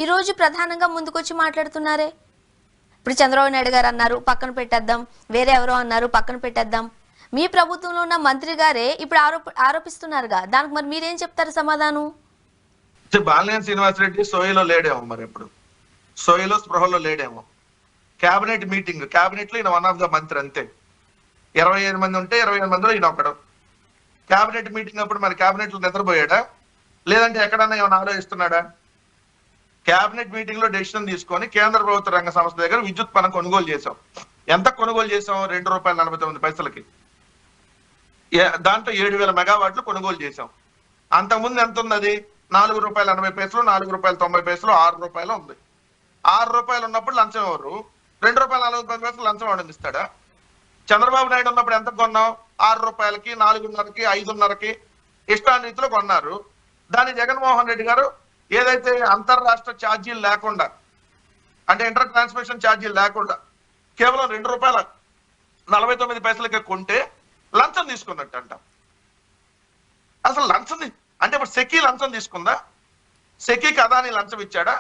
ఈ రోజు ప్రధానంగా ముందుకొచ్చి మాట్లాడుతున్నారే. ఇప్పుడు చంద్రబాబు నాయుడు గారు అన్నారు పక్కన పెట్టేద్దాం, వేరే ఎవరో అన్నారు పక్కన పెట్టేద్దాం, మీ ప్రభుత్వంలో ఉన్న మంత్రి గారే ఇప్పుడు ఆరోపిస్తున్నారుగా, దానికి మరి మీరేం చెప్తారు సమాధానం? బాలినేని శ్రీనివాసరెడ్డి సోయిలో లేడేమో, మరి ఎప్పుడు సోయిలో స్పృహలో లేడేమో. క్యాబినెట్ మీటింగ్, క్యాబినెట్ లో ఈయన వన్ ఆఫ్ ద మంత్రి అంతే. 25 మంది ఉంటే 25 మందిలో ఈయన ఒకడు. క్యాబినెట్ మీటింగ్ అప్పుడు మరి క్యాబినెట్ లో నిద్రపోయాడా? లేదంటే ఎక్కడన్నా ఏమైనా ఆలోచిస్తున్నాడా? క్యాబినెట్ మీటింగ్ లో డెసిషన్ తీసుకొని కేంద్ర ప్రభుత్వ రంగ సంస్థ దగ్గర విద్యుత్ పనం కొనుగోలు చేశాం. ఎంత కొనుగోలు చేసాం? ₹2.49. దాంట్లో 7,000 మెగావాట్లు కొనుగోలు చేశాం. అంతకుముందు ఎంత ఉంది? అది ₹4.80, ₹4.90, ₹6 ఉంది. ₹6 ఉన్నప్పుడు లంచం ఎవరు? ₹2.49 లంచం వాడిని ఇస్తాడా? చంద్రబాబు నాయుడు ఉన్నప్పుడు ఎంత కొన్నాం? ₹6, ₹4.5, ₹5.5 ఇష్టారీతిలో కొన్నారు. దాన్ని జగన్మోహన్ రెడ్డి గారు ఏదైతే అంతర్రాష్ట్ర ఛార్జీలు లేకుండా, అంటే ఇంటర్ ట్రాన్స్మిషన్ ఛార్జీలు లేకుండా కేవలం ₹2.49 కొంటే లంచం తీసుకున్నట్టు అంట. అసలు లంచం అంటే ఇప్పుడు సెకీ లంచం తీసుకుందా? సెకీకి అదానీ లంచం ఇచ్చాడా?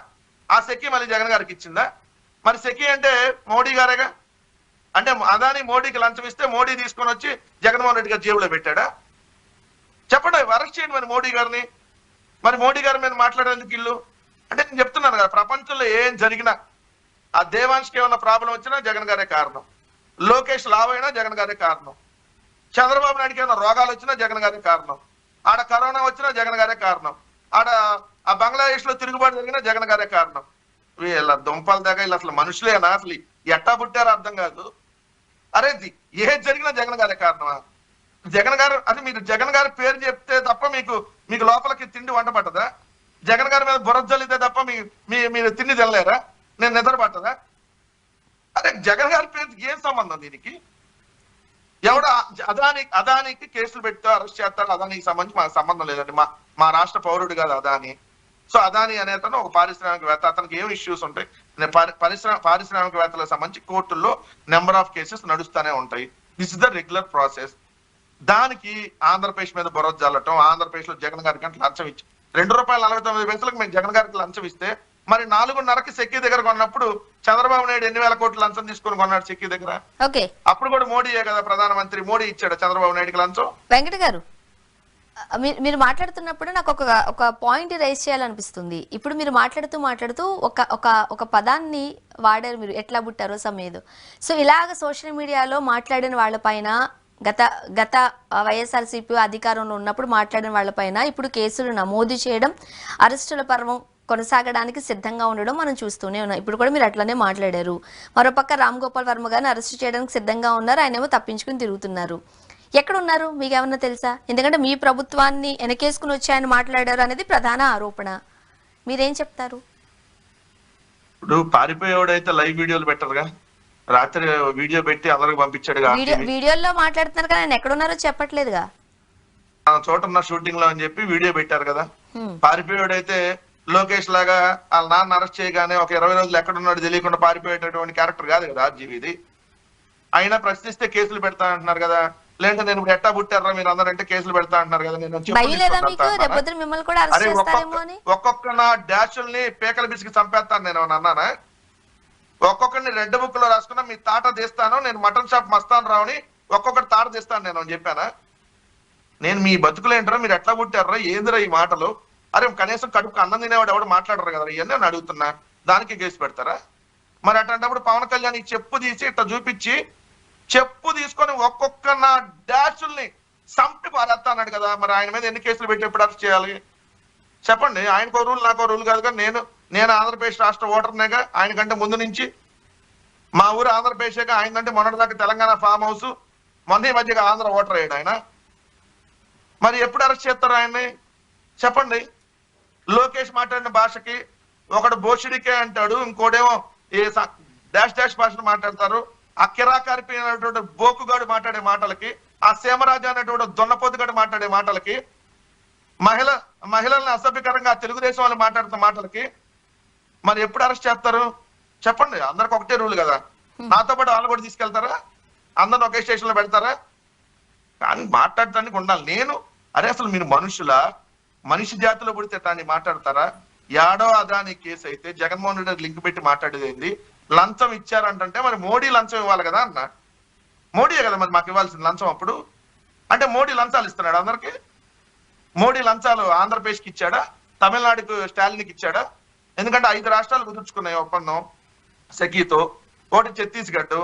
ఆ సెకీ మళ్ళీ జగన్ గారికి ఇచ్చిందా? మరి సెకీ అంటే మోడీ గారేగా. అంటే అదానీ మోడీకి లంచం ఇస్తే మోడీ తీసుకొని వచ్చి జగన్మోహన్ రెడ్డి గారి జేబులో పెట్టాడా? చెప్పండి, అరెస్ట్ చేయండి మరి మోడీ గారిని. మరి మోడీ గారి మీద మాట్లాడేందుకు ఇల్లు అంటే నేను చెప్తున్నాను కదా, ప్రపంచంలో ఏం జరిగినా ఆ దేవాంశ్కి ఏమన్నా ప్రాబ్లం వచ్చినా జగన్ గారే కారణం, లోకేష్ లావ్ అయినా జగన్ గారే కారణం, చంద్రబాబు నాయుడుకి ఏమైనా రోగాలు వచ్చినా జగన్ గారే కారణం, ఆడ కరోనా వచ్చినా జగన్ గారే కారణం, ఆడ ఆ బంగ్లాదేశ్ లో తిరుగుబాటు జరిగినా జగన్ గారే కారణం. వీళ్ళ దుంపల దగ్గర వీళ్ళు అసలు మనుషులేనా? అసలు ఎట్టా పుట్టారో అర్థం కాదు. అరే ఏది జరిగినా జగన్ గారే కారణమా? జగన్ గారు అది మీరు జగన్ గారి పేరు చెప్తే తప్ప మీకు లోపలికి తిండి వంట పట్టదా? జగన్ గారి మీద బురద జల్లితే తప్ప మీరు తిండి తినలేరా? నేను నిద్ర పట్టదా? అరే జగన్ గారి పేరు ఏం సంబంధం దీనికి? ఎవడు అదానికి కేసులు పెడితే అరెస్ట్ చేస్తాడు. అదానికి సంబంధించి మాకు సంబంధం లేదండి. మా రాష్ట్ర పౌరుడు కాదు అదాని. సో అదాని అనే అతను ఒక పారిశ్రామికవేత్త. అతనికి ఏం ఇష్యూస్ ఉంటాయి, పారిశ్రామికవేత్తలకు సంబంధించి కోర్టుల్లో నెంబర్ ఆఫ్ కేసెస్ నడుస్తూనే ఉంటాయి. This is the regular process. దానికి ఆంధ్రప్రదేశ్ మీద బురద జల్లటం, ఆంధ్రప్రదేశ్ లో జగన్ గారికి అంటే లంచం ఇచ్చి ₹2.49 మేము జగన్ గారికి లంచం ఇస్తే, మరి 4.5కి సెక్కి దగ్గర కొన్నప్పుడు చంద్రబాబు నాయుడు ఎన్ని వేల కోట్లు లంచం తీసుకుని కొన్నాడు సెక్కి దగ్గర? ఓకే, అప్పుడు కూడా మోడీయే కదా ప్రధానమంత్రి. మోడీ ఇచ్చాడు చంద్రబాబు నాయుడుకి లంచం? వెంకట గారు, మీరు మాట్లాడుతున్నప్పుడు నాకు ఒక పాయింట్ రైజ్ చేయాలనిపిస్తుంది. ఇప్పుడు మీరు మాట్లాడుతూ ఒక పదాన్ని వాడారు, మీరు ఎట్లా పుట్టారో సమేదో. సో ఇలాగ సోషల్ మీడియాలో మాట్లాడిన వాళ్ళపైన గత వైఎస్ఆర్సీపీ అధికారంలో ఉన్నప్పుడు మాట్లాడిన వాళ్ళపైన ఇప్పుడు కేసులు నమోదు చేయడం, అరెస్టుల పర్వం కొనసాగడానికి సిద్ధంగా ఉండడం మనం చూస్తూనే ఉన్నాం. ఇప్పుడు కూడా మీరు అట్లనే మాట్లాడారు. మరోపక్క రామ్ గోపాల్ వర్మ గారిని అరెస్ట్ చేయడానికి సిద్ధంగా ఉన్నారు, ఆయనేమో తప్పించుకుని తిరుగుతున్నారు. ఎక్కడున్నారు మీకు ఏమన్నా తెలుసా? ఎందుకంటే మీ ప్రభుత్వాన్ని వెనకేసుకుని వచ్చి ఆయన మాట్లాడారు అనేది ప్రధాన ఆరోపణ. మీరేం చెప్తారు? ఇప్పుడు పారిపోయేవాడైతే లైవ్ వీడియోలు పెట్టరుగా, రాత్రి వీడియో పెట్టి అందరికి పంపించాడు. వీడియోల్లో మాట్లాడుతున్నారు కదా, ఆయన ఎక్కడున్నారో చెప్పట్లేదుగా. చోట ఉన్న షూటింగ్ లో అని చెప్పి వీడియో పెట్టారు కదా. పారిపోయాడైతే లోకేష్ లాగా వాళ్ళ నాన్న అరెస్ట్ చేయగానే ఒక 20 రోజులు ఎక్కడున్నాడు తెలియకుండా పారిపోయేటటువంటి క్యారెక్టర్ కాదు కదా ఆర్జీవి ఇది. అయినా ప్రశ్నిస్తే కేసులు పెడతా అంటున్నారు కదా. లేదంటే నేను ఇప్పుడు ఎట్టా పుట్టారా మీరు అందరంటే కేసులు పెడతా అంటున్నారు కదా. నేను ఒక్కొక్క నా డాషుల్ని పేకల బిసికి చంపేస్తాను నేను అన్నానా? ఒక్కొక్కరిని రెడ్ బుక్ లో రాసుకున్నా మీ తాట తీస్తాను, నేను మటన్ షాప్ మస్తాను రావుని ఒక్కొక్కటి తాట తీస్తాను నేను అని చెప్పానా? నేను మీ బతుకులేంటారా, మీరు ఎట్లా పుట్టారా, ఏందిరా ఈ మాటలు? అరే కనీసం కడుపుకు అన్నం తినేవాడు ఎవడు మాట్లాడరు కదా, ఇవన్నీ అని అడుగుతున్నా. దానికి కేసు పెడతారా? మరి అట్లాంటప్పుడు పవన్ కళ్యాణ్ చెప్పు తీసి ఇట్లా చూపించి చెప్పు తీసుకొని ఒక్కొక్క నా డాషుల్ని సంపి పారేస్తా అన్నాడు కదా. మరి ఆయన మీద ఎన్ని కేసులు పెట్టి ఎప్పుడు అరెస్ట్ చేయాలి చెప్పండి? ఆయనకో రూల్ నాకో రూల్ కాదు కదా. నేను ఆంధ్రప్రదేశ్ రాష్ట్ర ఓటర్నేగా, ఆయనకంటే ముందు నుంచి. మా ఊరు ఆంధ్రప్రదేశేగా, ఆయనకంటే మొన్నటిదాకా తెలంగాణ ఫామ్ హౌస్, మొన్న ఈ మధ్యగా ఆంధ్ర ఓటర్ అయ్యాడు ఆయన. మరి ఎప్పుడు అరెస్ట్ చేస్తారు ఆయన్ని చెప్పండి? లోకేష్ మాట్లాడిన భాషకి ఒకడు బోషిడికే అంటాడు, ఇంకోటేమో ఏ డాష్ డాష్ భాషను మాట్లాడతారు. ఆ కిరాకారిపి అనేటువంటి బోకుగాడు మాట్లాడే మాటలకి, ఆ సీమరాజు అనేటువంటి దొన్నపోతుగాడు మాట్లాడే మాటలకి, మహిళల్ని అసభ్యకరంగా తెలుగుదేశం వాళ్ళు మాట్లాడుతున్న మాటలకి మరి ఎప్పుడు అరెస్ట్ చేస్తారు చెప్పండి? అందరికి ఒకటే రూల్ కదా. నాతో పాటు వాళ్ళు కూడా తీసుకెళ్తారా? అందరిని ఒకే స్టేషన్ లో పెడతారా? కానీ మాట్లాడటానికి ఉండాలి. అసలు మీరు మనిషి జాతిలో పుడితే తాన్ని మాట్లాడతారా? యాడో అదాని కేసు అయితే జగన్మోహన్ రెడ్డి లింక్ పెట్టి మాట్లాడేది ఏంది? లంచం ఇచ్చారంటే మరి మోడీ లంచం ఇవ్వాలి కదా అన్న. మోడీయే కదా మరి మాకు ఇవ్వాల్సింది లంచం. అప్పుడు అంటే మోడీ లంచాలు ఇస్తున్నాడు అందరికి? మోడీ లంచాలు ఆంధ్రప్రదేశ్కి ఇచ్చాడా, తమిళనాడుకు స్టాలిన్కి ఇచ్చాడా? ఎందుకంటే 5 రాష్ట్రాలు కుదుర్చుకున్నాయి ఒప్పందం సెకీతో. ఒకటి ఛత్తీస్గఢ్,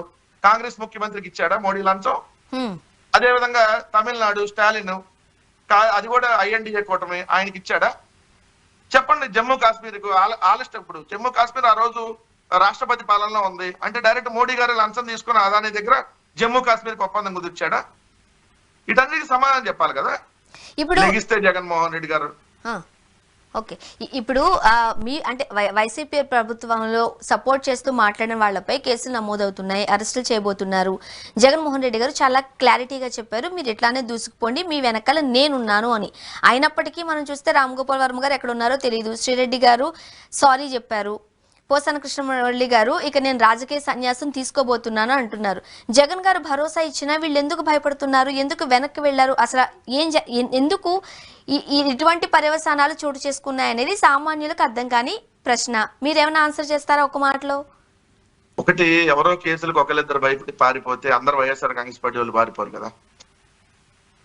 కాంగ్రెస్ ముఖ్యమంత్రికి ఇచ్చాడా మోడీ లంచం? అదే విధంగా తమిళనాడు స్టాలిన్, అది కూడా ఐఎన్డీఏ కూటమి, ఆయనకి ఇచ్చాడా చెప్పండి? జమ్మూ కాశ్మీర్ కు ఆలస్ట్, ఇప్పుడు జమ్మూ కాశ్మీర్ ఆ రోజు రాష్ట్రపతి పాలనలో ఉంది అంటే డైరెక్ట్ మోడీ గారు లంచం తీసుకుని అదాని దగ్గర జమ్మూ కాశ్మీర్ కి ఒప్పందం కుదిర్చాడా? వీటన్నిటికి సమాధానం చెప్పాలి కదా ఇప్పుడు లెగిస్తే జగన్మోహన్ రెడ్డి గారు. ఓకే, ఇప్పుడు మీ అంటే వైసీపీ ప్రభుత్వంలో సపోర్ట్ చేస్తూ మాట్లాడిన వాళ్ళపై కేసులు నమోదవుతున్నాయి, అరెస్టులు చేయబోతున్నారు. జగన్మోహన్ రెడ్డి గారు చాలా క్లారిటీగా చెప్పారు, మీరు ఎట్లానే దూసుకుపోండి, మీ వెనకాల నేనున్నాను అని. అయినప్పటికీ మనం చూస్తే రామ్ గోపాల్ వర్మ గారు ఎక్కడ ఉన్నారో తెలియదు, శ్రీరెడ్డి గారు సారీ చెప్పారు, పోసాన కృష్ణమురళి గారు ఇక నేను రాజకీయ సన్యాసం తీసుకోబోతున్నాను అంటున్నారు. జగన్ గారు భరోసా ఇచ్చినా వీళ్ళు ఎందుకు భయపడుతున్నారు, ఎందుకు వెనక్కి వెళ్లారు, అసలు ఎందుకు ఇటువంటి పర్యవసానాలు చోటు చేసుకున్నాయనేది సామాన్యులకు అర్థం కాని ప్రశ్న. మీరేమైనా ఆన్సర్ చేస్తారా ఒక మాటలో? ఒకటి, ఎవరో కేసులకు ఒకళ్ళిద్దరు భయపడి పారిపోతే అందరు వైఎస్ఆర్ కాంగ్రెస్ పార్టీ వాళ్ళు పారిపోరు కదా.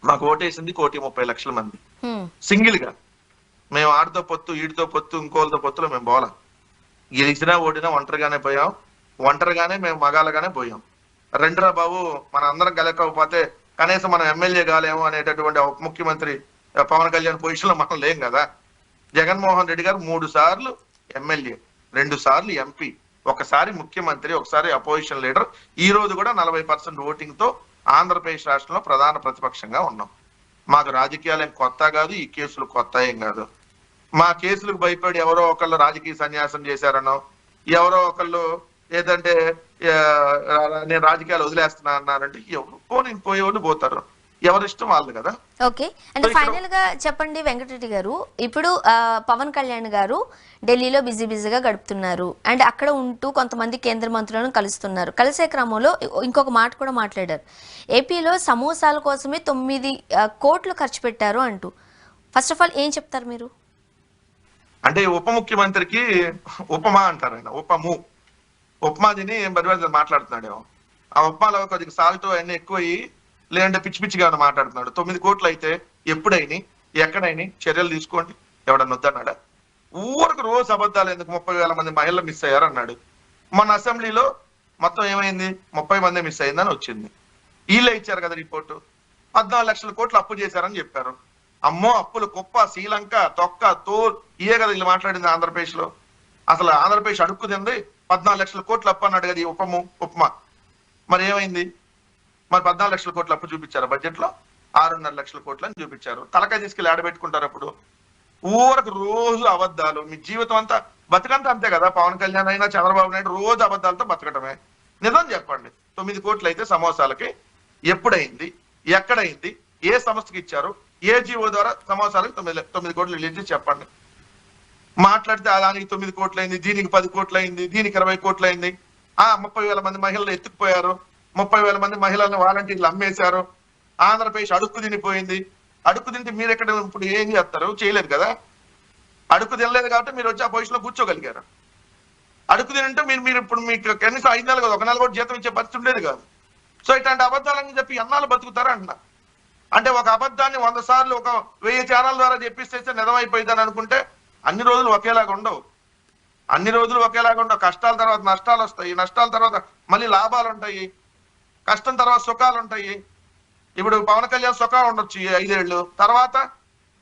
మాకు ఓటేసింది 1,30,00,000 మంది సింగిల్ గా. మేము ఆడితో పొత్తు, ఈడితో పొత్తు, ఇంకోళ్ళతో పొత్తులో మేము పోలా. గెలిచినా ఓడినా ఒంటరిగానే పోయాం, ఒంటరిగానే మేము మగాలుగానే పోయాం. రెండురా బాబు, మన అందరం కలకపోతే కనీసం మనం ఎమ్మెల్యే కాలేము అనేటటువంటి ఉప ముఖ్యమంత్రి పవన్ కళ్యాణ్ పొజిషన్ లో మనం లేం కదా. జగన్మోహన్ రెడ్డి గారు 3 సార్లు ఎమ్మెల్యే, 2 సార్లు ఎంపీ, ఒకసారి ముఖ్యమంత్రి, ఒకసారి అపోజిషన్ లీడర్. ఈ రోజు కూడా 40% ఓటింగ్ తో ఆంధ్రప్రదేశ్ రాష్ట్రంలో ప్రధాన ప్రతిపక్షంగా ఉన్నాం. మాకు రాజకీయాలు ఏం కొత్త కాదు, ఈ కేసులు కొత్త ఏం కాదు. మా కేసులకు భయపడి ఎవరో ఒకళ్ళు రాజకీయ సన్యాసం చేశారనో, ఎవరో ఒకళ్ళు ఏదంటే నేను రాజకీయాలు వదిలేస్తున్నా అన్నారంటే ఎవరు నేను పోయేవాళ్ళు పోతారు, ఎవరిష్టం వాళ్ళు కదా. ఓకే, అండ్ ఫైనల్ గా చెప్పండి వెంకటరెడ్డి గారు, ఇప్పుడు పవన్ కళ్యాణ్ గారు ఢిల్లీలో బిజీగా గడుపుతున్నారు అండ్ అక్కడ ఉంటూ కొంతమంది కేంద్ర మంత్రులను కలుస్తున్నారు. కలిసే క్రమంలో ఇంకొక మాట కూడా మాట్లాడారు, ఏపీలో సమోసాల కోసమే 9 కోట్లు ఖర్చు పెట్టారు అంటూ. ఫస్ట్ ఆఫ్ ఆల్ ఏం చెప్తారు మీరు? అంటే ఉప ముఖ్యమంత్రికి ఉపమా అంటారు ఆయన, ఉప్మా తిని బరివాళ్ళు మాట్లాడుతున్నాడు. ఆ ఉప్మాలో కొద్దిగా సాల్ట్ అవన్నీ ఎక్కువయ్యి, లేదంటే పిచ్చి పిచ్చిగా మాట్లాడుతున్నాడు. 9 కోట్లు అయితే ఎప్పుడైనా ఎక్కడైనా చర్యలు తీసుకోండి, ఎవడన్నా వద్దన్నాడా? ఊరికి రోజు అబద్ధాలు ఎందుకు? 30,000 మంది మహిళలు మిస్ అయ్యారు అన్నాడు. మన అసెంబ్లీలో మొత్తం ఏమైంది? 30 మంది మిస్ అయిందని వచ్చింది. వీళ్ళే ఇచ్చారు కదా రిపోర్టు. 14 లక్షల కోట్లు అప్పు చేశారని చెప్పారు. అమ్మో అప్పులు కుప్ప, శ్రీలంక తొక్క తోల్ ఇయే కదా వీళ్ళు మాట్లాడింది ఆంధ్రప్రదేశ్ లో. అసలు ఆంధ్రప్రదేశ్ అడుక్కు తింది 14 లక్షల కోట్లు అప్పు అన్నాడు కదా ఈ ఉప్మా. మరి ఏమైంది? మరి 14 లక్షల కోట్లు అప్పు చూపించారు బడ్జెట్ లో, 6.5 లక్షల కోట్లు అని చూపించారు. తలకాయ తీసుకెళ్లి ఆడబెట్టుకుంటారు. అప్పుడు ఊరకు రోజు అబద్ధాలు. మీ జీవితం అంతా బతకంతా అంతే కదా. పవన్ కళ్యాణ్ అయినా చంద్రబాబు నాయుడు రోజు అబద్ధాలతో బతకటమే. నిజం చెప్పండి, 9 కోట్లు అయితే సమోసాలకి ఎప్పుడైంది, ఎక్కడైంది, ఏ సంస్థకి ఇచ్చారు, ఏ జీవో ద్వారా సమోసాలకు 9 కోట్లు రిలీజ్ చెప్పండి. మాట్లాడితే దానికి 9 కోట్లు అయింది, దీనికి 10 కోట్లు అయింది, దీనికి 20 కోట్లు అయింది. 30,000 మంది మహిళలు ఎత్తుకుపోయారు, 30,000 మంది మహిళలను వాలంటీర్లు అమ్మేశారు. ఆంధ్రప్రదేశ్ అడుక్కు తినిపోయింది. అడుక్కు తింటే మీరు ఎక్కడ ఇప్పుడు ఏం చేస్తారు? చేయలేదు కదా. అడుక్కు తినలేదు కాబట్టి మీరు వచ్చి ఆ పొజిషన్ లో కూర్చోగలిగారు. అడుక్కు తినంటే మీరు ఇప్పుడు మీకు కనీసం 5 నెలలు కదా, 1 నెల కూడా జీతం ఇచ్చే పరిస్థితి ఉండేది కాదు. సో ఇట్లాంటి అబద్ధాలని చెప్పి ఎన్నాళ్ళు బతుకుతారా అంటున్నా. అంటే ఒక అబద్ధాన్ని 100 సార్లు ఒక 1000 ఛానల్ ద్వారా చెప్పిస్తే నిజమైపోయిందని అనుకుంటే అన్ని రోజులు ఒకేలాగా ఉండవు. అన్ని రోజులు ఒకేలాగా ఉండవు. కష్టాల తర్వాత నష్టాలు వస్తాయి, నష్టాల తర్వాత మళ్ళీ లాభాలు ఉంటాయి, కష్టం తర్వాత సుఖాలు ఉంటాయి. ఇప్పుడు పవన్ కళ్యాణ్ సుఖాలు ఉండొచ్చు 5 ఏళ్ళు, తర్వాత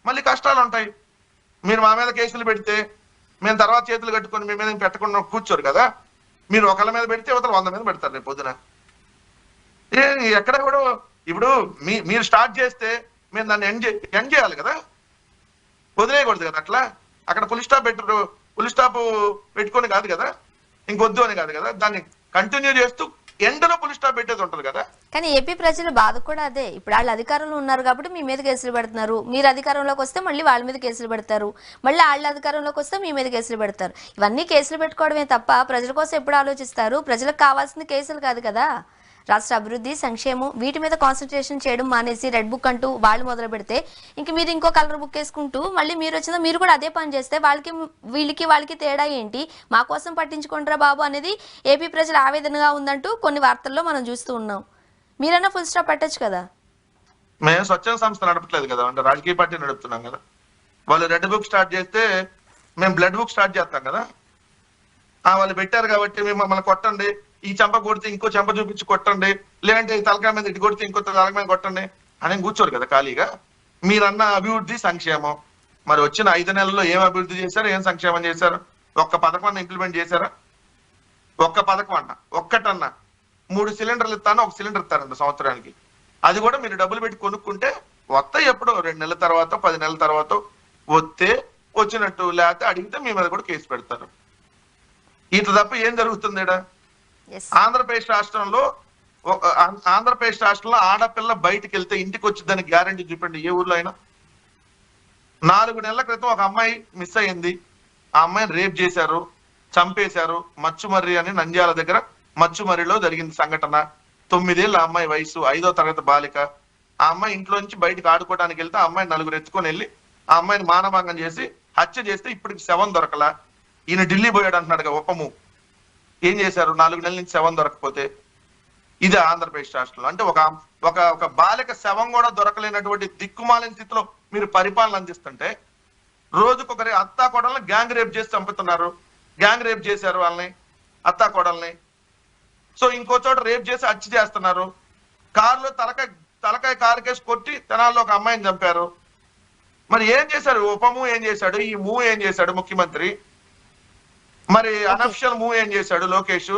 మళ్ళీ కష్టాలు ఉంటాయి. మీరు మా మీద కేసులు పెడితే మేము తర్వాత చేతులు కట్టుకొని మీ మీద పెట్టకుండా కూర్చోరు కదా. మీరు ఒకళ్ళ మీద పెడితే అవతల 100 మీద పెడతారు రేపు పొద్దున. ఎక్కడ కూడా ఇప్పుడు మీరు స్టార్ట్ చేస్తే మీరు దాన్ని ఎండ్ చేయాలి కదా, వదిలేయకూడదు కదా. అట్లా అక్కడ ఫుల్ స్టాప్ పెట్టుకొని కాదు కదా, ఇంకొద్దు అని కాదు కదా, దాన్ని కంటిన్యూ చేస్తూ ఎండలో ఫుల్ స్టాప్ పెట్టేది ఉంటుంది కదా. కానీ ఏపీ ప్రజల బాధ కూడా అదే. ఇప్పుడు వాళ్ళు అధికారంలో ఉన్నారు కాబట్టి మీ మీద కేసులు పెడుతున్నారు, మీరు అధికారంలోకి వస్తే మళ్ళీ వాళ్ళ మీద కేసులు పెడతారు, మళ్ళీ వాళ్ళ అధికారంలోకి వస్తే మీ మీద కేసులు పెడతారు. ఇవన్నీ కేసులు పెట్టుకోవడమే తప్ప ప్రజల కోసం ఎప్పుడు ఆలోచిస్తారు? ప్రజలకు కావాల్సింది కేసులు కాదు కదా. రాష్ట్ర అభివృద్ధి, సంక్షేమం వీటి మీద కాన్సన్ట్రేషన్ చేయడం మానేసి రెడ్ బుక్ అంటూ వాళ్ళు మొదలు పెడితే ఇంక మీరు ఇంకో కలర్ బుక్ వేసుకుంటూ మళ్ళీ మీరు వచ్చినా మీరు కూడా అదే పని చేస్తే వాళ్ళకి తేడా ఏంటి? మా కోసం పట్టించుకుంటారా బాబు అనేది ఏపీ ప్రజల ఆవేదనగా ఉందంటూ కొన్ని వార్తల్లో మనం చూస్తూ ఉన్నాం. మీరైనా ఫుల్ స్టాప్ పెట్టచ్చు కదా. మేము స్వచ్ఛంద సంస్థ నడపట్లేదు కదా, అంటే రాజకీయ పార్టీ నడుపుతున్నాం కదా. వాళ్ళు రెడ్ బుక్ స్టార్ట్ చేస్తే మేము బ్లడ్ బుక్ స్టార్ట్ చేస్తాం కదా. వాళ్ళు పెట్టారు కాబట్టి మేము మమ్మల్ని కొట్టండి, ఈ చెంప కొడితే ఇంకో చెంప చూపించి కొట్టండి, లేదంటే ఈ తలకాయ మీద ఇటు కొడితే ఇంకో తలకాయ మీద కొట్టండి అని కూర్చోరు కదా ఖాళీగా. మీరన్న అభివృద్ధి సంక్షేమం, మరి వచ్చిన 5 నెలల్లో ఏం అభివృద్ధి చేశారు, ఏం సంక్షేమం చేశారు? ఒక్క పథకం ఇంప్లిమెంట్ చేశారా? ఒక్క పథకం అన్న ఒక్కటన్నా. 3 సిలిండర్లు ఇస్తాను, 1 సిలిండర్ ఇస్తారంట సంవత్సరానికి. అది కూడా మీరు డబ్బులు పెట్టి కొనుక్కుంటే వస్తాయి ఎప్పుడో 2 నెలల తర్వాత 10 నెలల తర్వాత వస్తే వచ్చినట్టు, లేకపోతే అడిగితే మీ మీద కూడా కేసు పెడతారు. ఇంత తప్ప ఏం జరుగుతుంది ఇక్కడ? ఆంధ్రప్రదేశ్ రాష్ట్రంలో ఆడపిల్ల బయటికి వెళ్తే ఇంటికి వచ్చిందని గ్యారంటీ చూపండి ఏ ఊర్లో అయినా. 4 నెలల క్రితం ఒక అమ్మాయి మిస్ అయ్యింది. ఆ అమ్మాయిని రేప్ చేశారు, చంపేశారు. మచ్చుమర్రి అని నంద్యాల దగ్గర మచ్చుమర్రిలో జరిగింది సంఘటన. 9 ఏళ్ళ అమ్మాయి వయసు, 5వ తరగతి బాలిక. ఆ అమ్మాయి ఇంట్లో నుంచి బయటకు ఆడుకోవడానికి వెళ్తే ఆ అమ్మాయి 4 ఎత్తుకొని వెళ్ళి ఆ అమ్మాయిని మానభంగం చేసి హత్య చేస్తే ఇప్పటికి శవం దొరకలా. ఈయన ఢిల్లీ పోయాడు అంటున్నాడు ఉపము. ఏం చేశారు? 4 నెలల నుంచి శవం దొరకపోతే? ఇది ఆంధ్రప్రదేశ్ రాష్ట్రంలో. అంటే ఒక బాలిక శవం కూడా దొరకలేనటువంటి దిక్కుమాలిన స్థితిలో మీరు పరిపాలన అందిస్తుంటే, రోజుకొకరి అత్తా కోడల్ని గ్యాంగ్ రేప్ చేసి చంపుతున్నారు. గ్యాంగ్ రేప్ చేశారు వాళ్ళని, అత్తా కోడల్ని. సో ఇంకో చోట రేప్ చేసి హత్య చేస్తున్నారు. కారులో తలకాయ కారు కేసు కొట్టి తెనాల్లో ఒక అమ్మాయిని చంపారు. మరి ఏం చేశారు? ఉపము ఏం చేశాడు? ఈ మూవ్ ఏం చేశాడు ముఖ్యమంత్రి? మరి అనఫిషియల్ మూవ్ ఏం చేశాడు లోకేష్?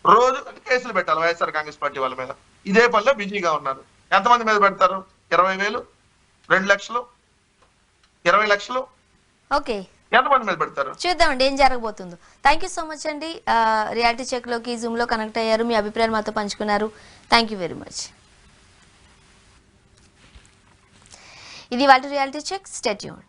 రోజు కేసులు పెట్టాలి వైఎస్ఆర్ కాంగ్రెస్ పార్టీ వాళ్ళ మీద. ఇదే పనిలో బిజీగా ఉన్నారు. ఎంతమంది మీద పెడతారు? 20,000, 2 లక్షలు, 20 లక్షలు, ఎంతమంది మీద పెడతారు? చూద్దామండి ఏం జరగబోతుందో. థ్యాంక్ యూ సో మచ్ అండి. రియాలిటీ చెక్ లోకి జూమ్ లో కనెక్ట్ అయ్యారు, మీ అభిప్రాయాలు మాతో పంచుకున్నారు. Thank you very much. ఇది వాళ్ళ రియాలిటీ చెక్. Stay tuned.